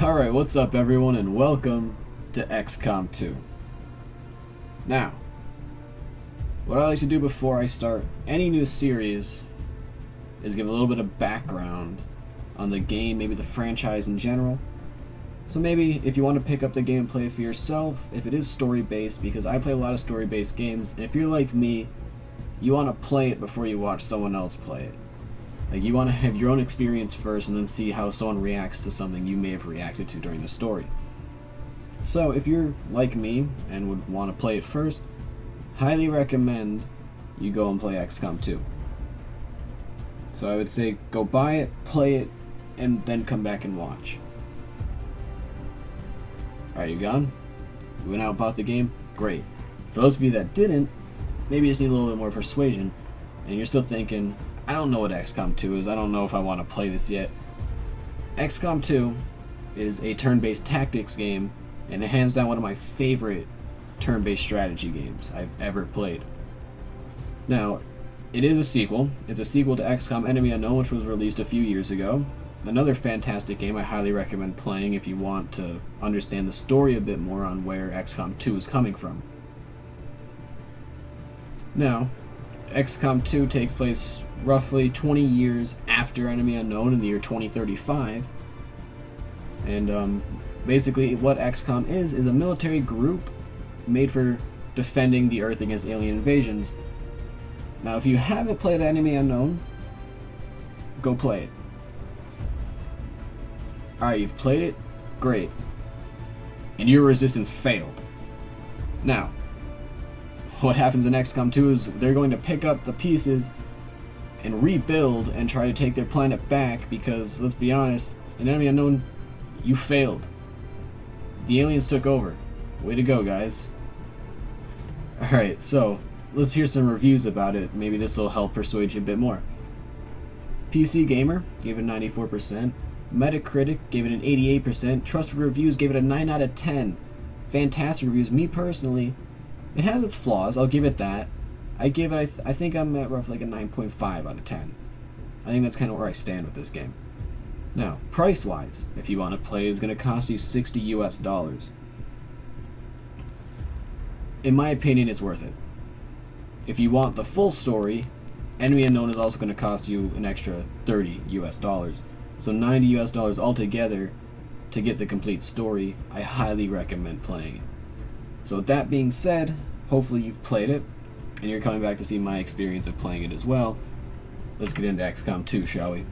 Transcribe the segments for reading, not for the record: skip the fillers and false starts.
Alright, what's up everyone and welcome to XCOM 2. Now, what I like to do before I start any new series is give a little bit of background on the game, maybe the franchise in general. So maybe if you want to pick up the game and play it for yourself, if it is story-based, because I play a lot of story-based games, and if you're like me, you want to play it before you watch someone else play it. Like, you want to have your own experience first and then see how someone reacts to something you may have reacted to during the story. So if you're like me and would want to play it first, highly recommend you go and play XCOM 2. So I would say go buy it, play it, and then come back and watch. Alright, you gone? You went out and bought the game? Great. For those of you that didn't, maybe you just need a little bit more persuasion, and you're still thinking, I don't know what XCOM 2 is, I don't know if I want to play this yet. XCOM 2 is a turn-based tactics game, and hands down one of my favorite turn-based strategy games I've ever played. Now, it is a sequel. It's a sequel to XCOM Enemy Unknown, which was released a few years ago. Another fantastic game I highly recommend playing if you want to understand the story a bit more on where XCOM 2 is coming from. Now, XCOM 2 takes place roughly 20 years after Enemy Unknown in the year 2035. And basically what XCOM is a military group made for defending the Earth against alien invasions. Now if you haven't played Enemy Unknown, go play it. Alright, you've played it? Great. And your resistance failed. Now, what happens in XCOM 2 is they're going to pick up the pieces and rebuild and try to take their planet back because, let's be honest, in Enemy Unknown, you failed. The aliens took over. Way to go, guys. Alright, so let's hear some reviews about it. Maybe this will help persuade you a bit more. PC Gamer gave it 94%. Metacritic gave it an 88%. Trusted Reviews gave it a 9 out of 10. Fantastic Reviews. Me personally, it has its flaws, I'll give it that. I give it, I think I'm at roughly like a 9.5 out of 10. I think that's kind of where I stand with this game. Now, price-wise, if you want to play, it's going to cost you $60 US. In my opinion, it's worth it. If you want the full story, Enemy Unknown is also going to cost you an extra $30 US. So $90 US altogether to get the complete story. I highly recommend playing it. So with that being said, hopefully you've played it, and you're coming back to see my experience of playing it as well. Let's get into XCOM 2, shall we?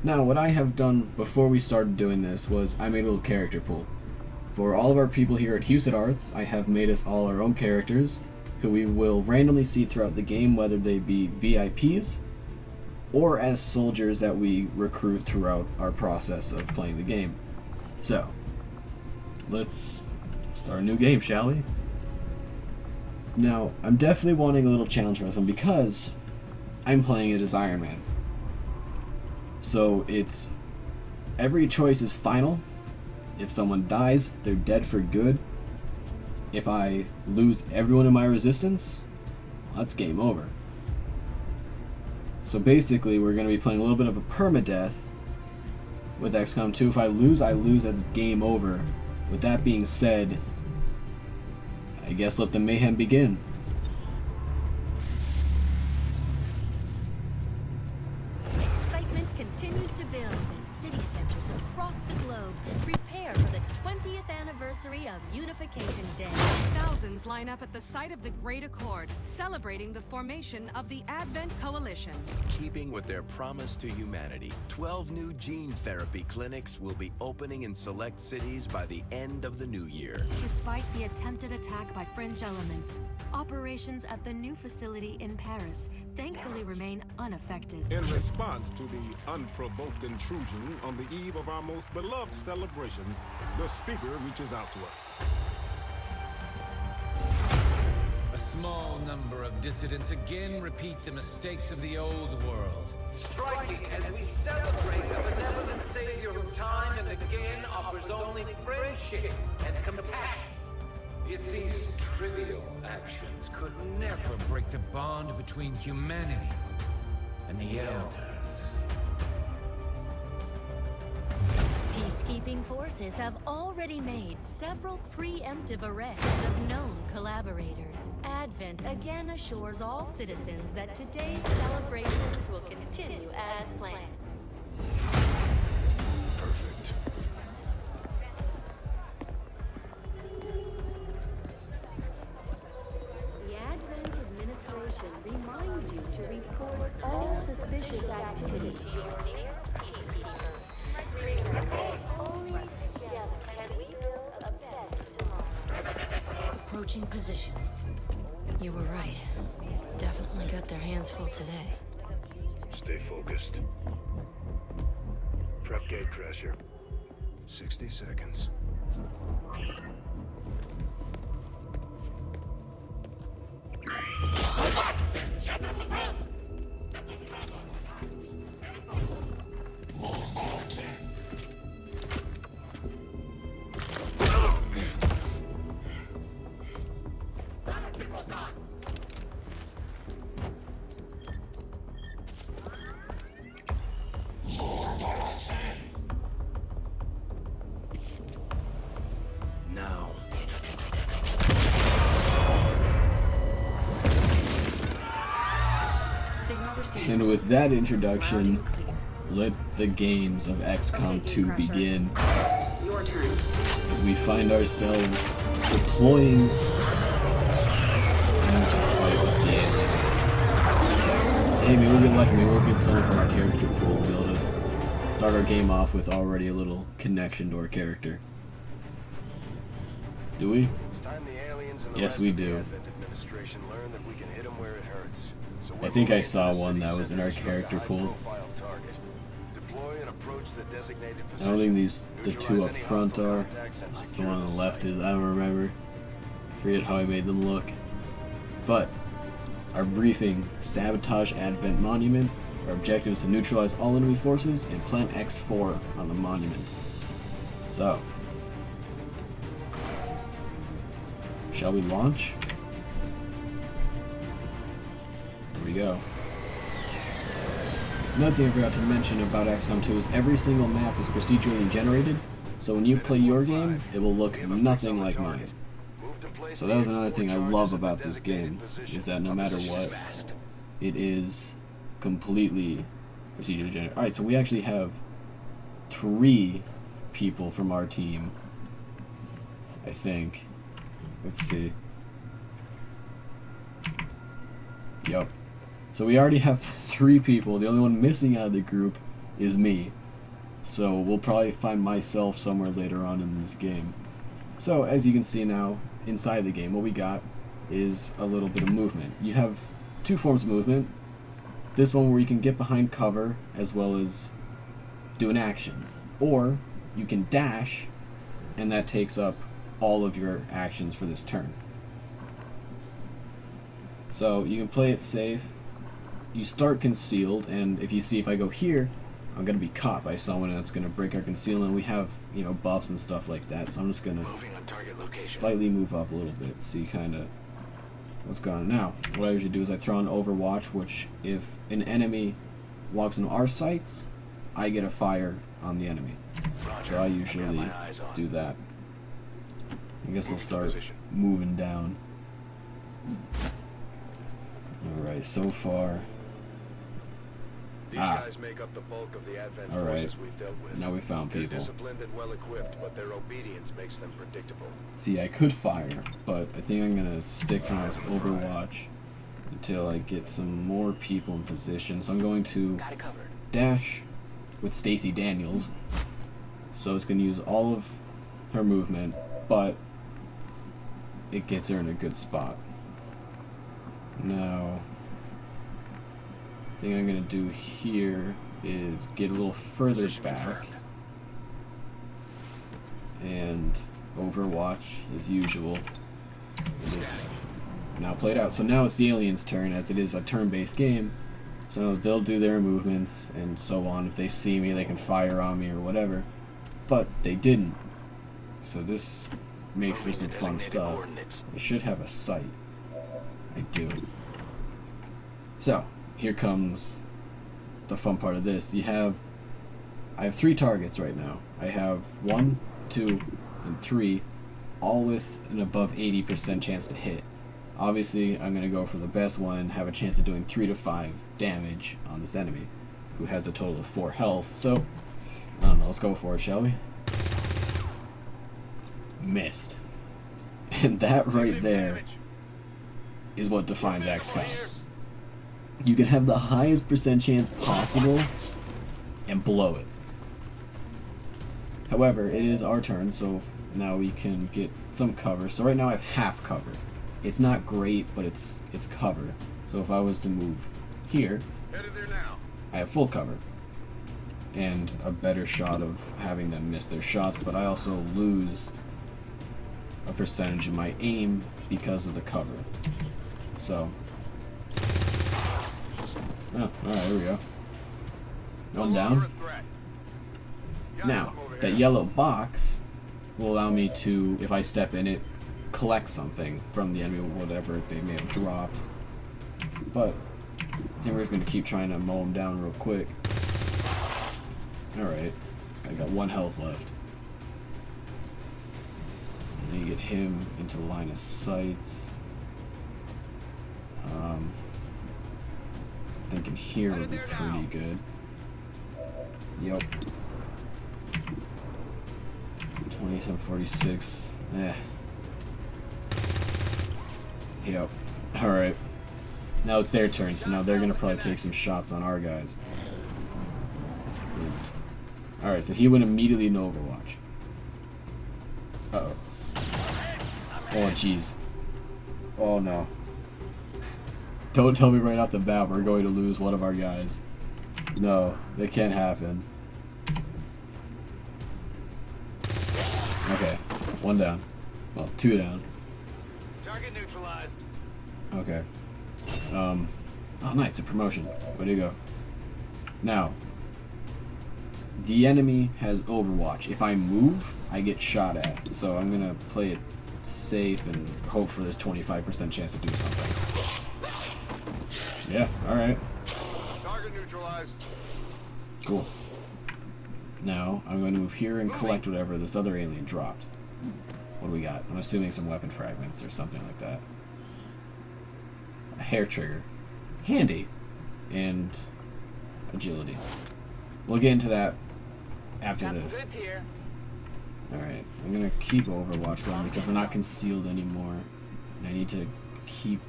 Now, what I have done before we started doing this was I made a little character pool. For all of our people here at husetjroc, I have made us all our own characters, who we will randomly see throughout the game, whether they be VIPs, or as soldiers that we recruit throughout our process of playing the game. So, let's start a new game, shall we? Now, I'm definitely wanting a little challenge for this one because I'm playing it as Iron Man. So it's every choice is final. If someone dies, they're dead for good. If I lose everyone in my resistance, that's game over. So basically, we're going to be playing a little bit of a permadeath with XCOM 2. If I lose, that's game over. With that being said, I guess let the mayhem begin. Excitement continues to build as city centers across the globe prepare for the 20th anniversary of Unification Day. Thousands line up at the site of the Great Accord, celebrating the formation of the Advent Coalition. Keeping with their promise to humanity, 12 new gene therapy clinics will be opening in select cities by the end of the new year. Despite the attempted attack by fringe elements, operations at the new facility in Paris thankfully remain unaffected. In response to the unprovoked intrusion on the eve of our most beloved celebration, the speaker reaches out to us. A small number of dissidents again repeat the mistakes of the old world. Striking as we celebrate a benevolent savior who time and again offers only friendship and compassion. Yet these trivial actions could never break the bond between humanity and the Elders. Peacekeeping peacekeeping forces have already made several preemptive arrests of known collaborators. Advent again assures all citizens that today's celebrations will continue as planned. Perfect. The Advent administration reminds you to report all suspicious activity to your nearest peacekeeper. Only together can we build a better tomorrow. Approaching position. You were right. They've definitely got their hands full today. Stay focused. Prep gate crasher. 60 seconds. Now. Signal received. And with that introduction, let the games of XCOM 2 begin. Your turn. As we find ourselves deploying and to fight with the aliens. Hey, maybe we'll get lucky, maybe we'll get someone from our character pool. We'll be able to start our game off with already a little connection to our character. Do we? It's time the aliens and the Yes, rest we of the do. Advent administration learn that we can hit them where it hurts. So I we're think I moving saw to the one city that was in our center to strike a character pool. high-profile target. Deploy and approach the designated I don't position. think the two Neutralize up any front hostile are. contacts and That's the secure one on the the left site. is. I don't remember. Forget how I made them look. But our briefing: sabotage Advent Monument. Our objective is to neutralize all enemy forces and plant X4 on the monument. So, shall we launch? Here we go. Another thing I forgot to mention about XCOM 2 is every single map is procedurally generated, so when you play your game, it will look nothing like mine. Move to place So that was the another X4 thing I charges love in the about this designated game, position. is that no matter what, it is completely procedurally generated. Alright, so we actually have 3 people from our team, I think. Let's see. Yup. So we already have 3 people. The only one missing out of the group is me. So we'll probably find myself somewhere later on in this game. So as you can see now, inside the game, what we got is a little bit of movement. You have 2 forms of movement. This one where you can get behind cover as well as do an action. Or you can dash, and that takes up all of your actions for this turn. So you can play it safe. You start concealed, and if you see, if I go here, I'm gonna be caught by someone that's gonna break our concealment. We have, you know, buffs and stuff like that, so I'm just gonna Moving on target location. slightly move up a little bit, see kind of what's going on. Now, what I usually do is I throw on Overwatch, which if an enemy walks into our sights, I get a fire on the enemy. Roger. So I I've got usually my eyes on. do that. I guess we'll Move to start position. moving down. Alright, so far. These Ah. guys make up the bulk of the Advent All right. forces we've dealt with. Now we found They're people. disciplined and well equipped, but their obedience makes them predictable. See, I could fire, but I think I'm gonna stick to my Overwatch until I get some more people in position. So I'm going to Got it covered. dash with Stacy Daniels. So it's gonna use all of her movement, but it gets her in a good spot. Now, the thing I'm gonna do here is get a little further Position back confirmed. and Overwatch as usual is now played out. So now it's the aliens' turn, as it is a turn-based game. So they'll do their movements and so on. If they see me, they can fire on me or whatever. But they didn't. So this makes for Moving some to fun designated stuff. coordinates. I should have a sight. I do. So, here comes the fun part of this. I have 3 targets right now. I have 1, 2, and 3, all with an above 80% chance to hit. Obviously, I'm going to go for the best one and have a chance of doing 3 to 5 damage on this enemy, who has a total of 4 health. So, I don't know, let's go for it, shall we? Missed. And that right there is what defines XCOM. You can have the highest percent chance possible and blow it. However, it is our turn, so now we can get some cover. So right now I have half cover. It's not great, but it's cover. So if I was to move here, I have full cover and a better shot of having them miss their shots, but I also lose a percentage of my aim because of the cover. So, oh, alright, here we go. One down. Now, that yellow box will allow me to, if I step in it, collect something from the enemy, whatever they may have dropped. But I think we're just going to keep trying to mow them down real quick. Alright, I got 1 health left. And you get him into the line of sights. Thinking here would be pretty good. Yep. 2746. Yep. Alright. Now it's their turn, so now they're gonna probably take some shots on our guys. Alright, so he went immediately into Overwatch. Uh-oh. Oh, jeez. Oh, no. Don't tell me right off the bat we're going to lose one of our guys. No, that can't happen. Okay, 1 down. Well, 2 down. Target neutralized. Okay. Oh, nice, a promotion. Way to go. Now, the enemy has Overwatch. If I move, I get shot at. So I'm gonna play it safe and hope for this 25% chance to do something. Yeah, alright. Target neutralized. Cool. Now, I'm going to move here and collect whatever this other alien dropped. What do we got? I'm assuming some weapon fragments or something like that. A hair trigger. Handy. And agility. We'll get into that after this. Alright, I'm going to keep Overwatch going because we're not concealed anymore. And I need to keep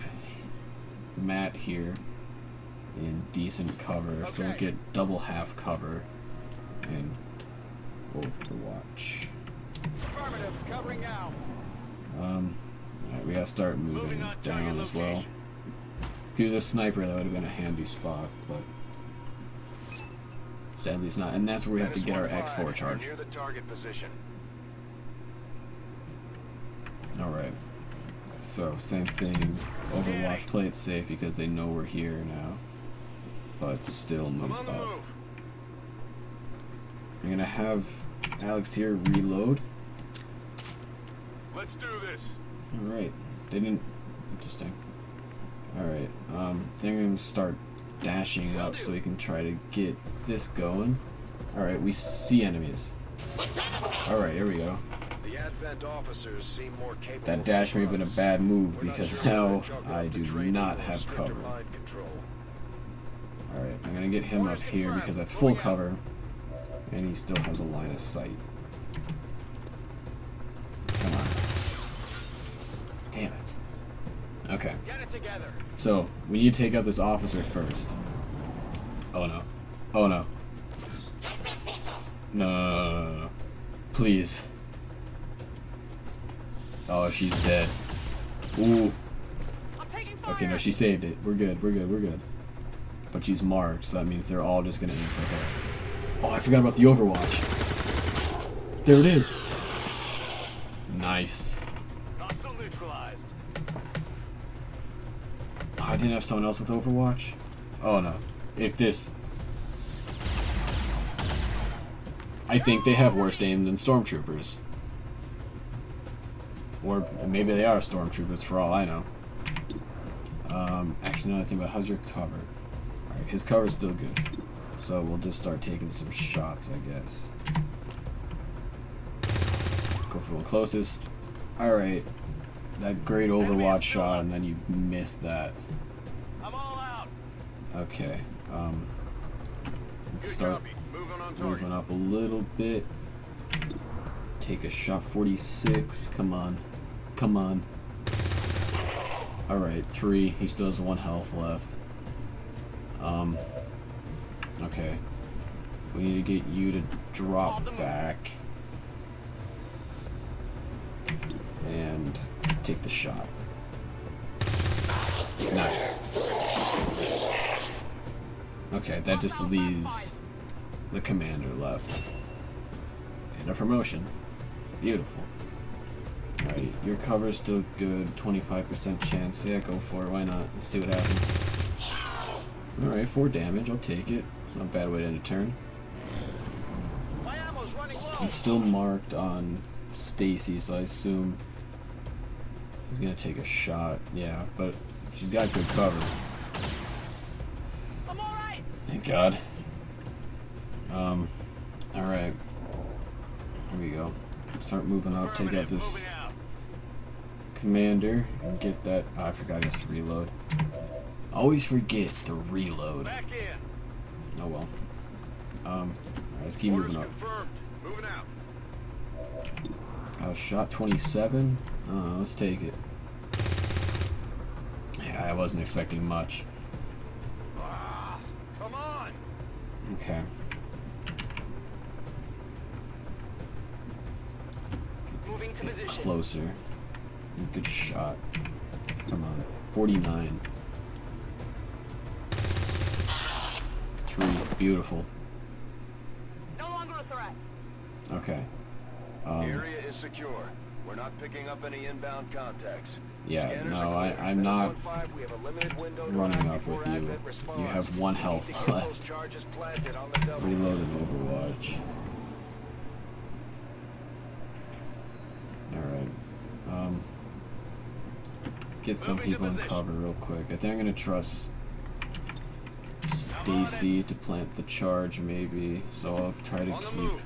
Matt here in decent cover, so we get double half cover and Overwatch. Covering now. Alright, we gotta start moving down as well. If he was a sniper, that would have been a handy spot, but sadly it's not. And that's where we have to get our X4 charge. Near the target position. Alright. So, same thing. Overwatch, play it safe because they know we're here now. But still move up. I'm gonna have Alex here reload. Let's do this. Alright. Didn't. Interesting. Alright. They're gonna start dashing up so we can try to get this going. Alright, we see enemies. Alright, here we go. The Advent officers seem more capable. That dash may have been a bad move because now I do not have cover. Alright, I'm gonna get him up here because that's full cover. And he still has a line of sight. Come on. Damn it. Okay. So, we need to take out this officer first. Oh no. Oh no. No. Please. Oh, she's dead. Ooh. Okay, no, she saved it. We're good, we're good, we're good. But she's marked, so that means they're all just gonna aim for her. Oh, I forgot about the Overwatch. There it is. Nice. Oh, I didn't have someone else with Overwatch? Oh no. If this... I think they have worse aim than Stormtroopers. Or maybe they are Stormtroopers for all I know. Actually, now I think about how's your cover? Alright, his cover's still good. So we'll just start taking some shots, I guess. Go for one closest. Alright. That great Overwatch shot, and then you missed that. I'm all out. Okay. Let's start moving up a little bit. Take a shot. 46. Come on. Come on. Alright, 3. He still has 1 health left. Okay. We need to get you to drop back. And take the shot. Nice. Okay, that just leaves the commander left. And a promotion. Beautiful. Alright, your cover's still good. 25% chance. Yeah, go for it. Why not? Let's see what happens. Alright, 4 damage. I'll take it. It's not a bad way to end a turn. He's still marked on Stacy, so I assume he's gonna take a shot. Yeah, but she's got good cover. I'm all right. Thank God. Alright. Here we go. Start moving up, take out this commander, and get that. Oh, I forgot just to reload. Always forget to reload. Oh well. Alright, let's keep moving up. Moving out. I was shot 27. Let's take it. Yeah, I wasn't expecting much. Come on. Okay. Moving to position. Closer. Good shot. Come on. 49. 3. Beautiful. No longer a threat. Okay. The area is secure. We're not picking up any inbound contacts. Yeah, Scanners no, are clear. I'm not 1-5, we have a limited window to running act up before with you. Advent responds. You have 1 We need health to get left. those charges planted on the double. Reloaded Overwatch. Alright. Get some people in cover real quick. I think I'm gonna trust Stacy to plant the charge maybe. So I'll try to keep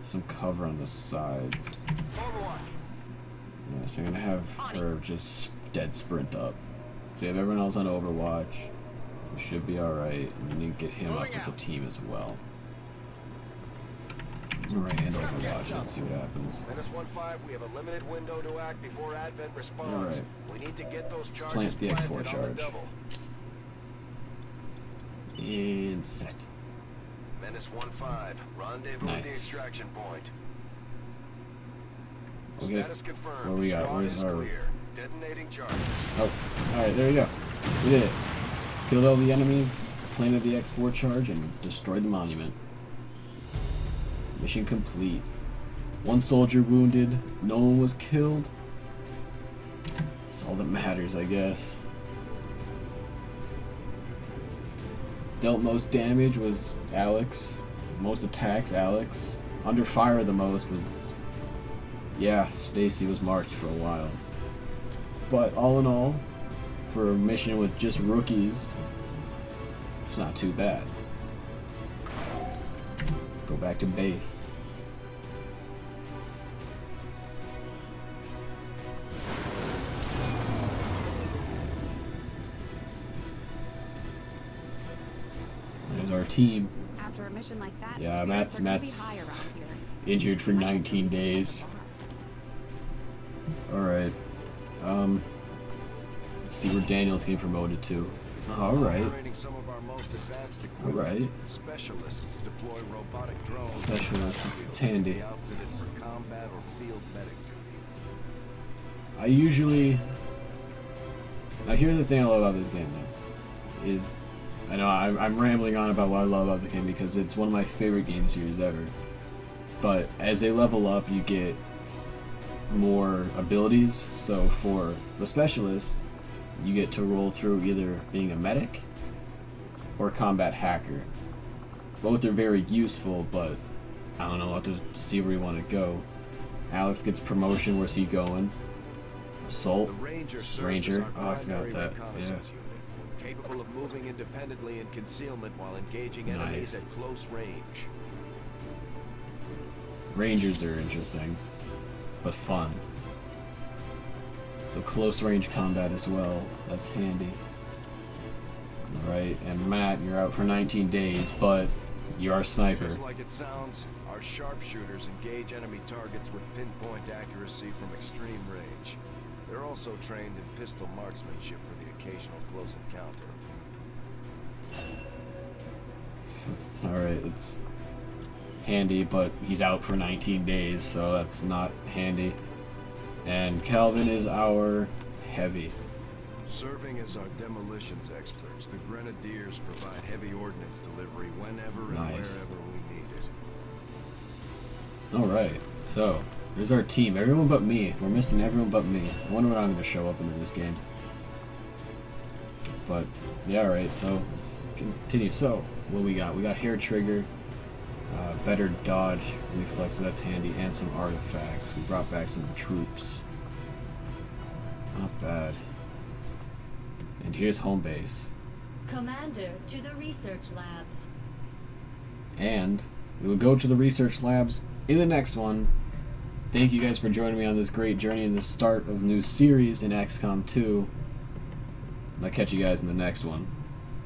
some cover on the sides. Yeah, so I'm gonna have her just dead sprint up. So you have everyone else on Overwatch. We should be alright. And then you get him up with the team as well. Alright, and Overwatch. Let's see what happens. -1-5, we have a limited window to act before Advent responds. Alright. We need to get those charges Plant the X4 planted on the charge. double. And set. -1-5, rendezvous at the Nice. extraction point. Okay. Status confirmed. What we got? Squad Where's is our... clear. Detonating charge. Oh, alright, there you go. We did it. Killed all the enemies, planted the X4 charge, and destroyed the monument. Mission complete. 1 soldier wounded, no one was killed. That's all that matters, I guess. Dealt most damage was Alex. Most attacks, Alex. Under fire the most was... Yeah, Stacy was marked for a while. But all in all, for a mission with just rookies, it's not too bad. Let's go back to base. There's our team. After a mission like that, Yeah, spirits are gonna be Matt's high around here. injured for 19 days. Alright. Let's see where Daniel's getting promoted to. Alright. Operating some of our most advanced equipment. Alright. Specialists deploy robotic drones. Specialists, it's handy. Outfitted for combat or field medic duty. I usually... Now here's the thing I love about this game though. Is... I know I'm rambling on about what I love about the game because it's one of my favorite game series ever. But as they level up, you get more abilities. So for the specialist, you get to roll through either being a medic or combat hacker. Both are very useful, but I don't know, I'll have to see where you want to go. Alex gets promotion. Where's he going? Assault. The Ranger. Ranger. Oh, I forgot primary that. reconnaissance Yeah. unit, capable of moving independently in concealment while engaging enemies Nice. at close range. Rangers are interesting. but fun. So close range combat as well. That's handy. Alright, and Matt, you're out for 19 days, but you are a sniper. Just like it sounds, our sharpshooters engage enemy targets with pinpoint accuracy from extreme range. They're also trained in pistol marksmanship for the occasional close encounter. Alright, it's handy, but he's out for 19 days, so that's not handy. And Calvin is our heavy. Serving as our demolitions experts, the Grenadiers provide heavy ordnance delivery whenever and wherever we need it. Alright, so there's our team. Everyone but me. We're missing everyone but me. I wonder when I'm going to show up into this game. But, yeah, alright, so let's continue. So, what we got? We got hair trigger, better dodge, reflex, so that's handy, and some artifacts. We brought back some troops. Not bad. And here's home base. Commander, to the research labs. And we will go to the research labs in the next one. Thank you guys for joining me on this great journey in the start of a new series in XCOM 2. And I'll catch you guys in the next one.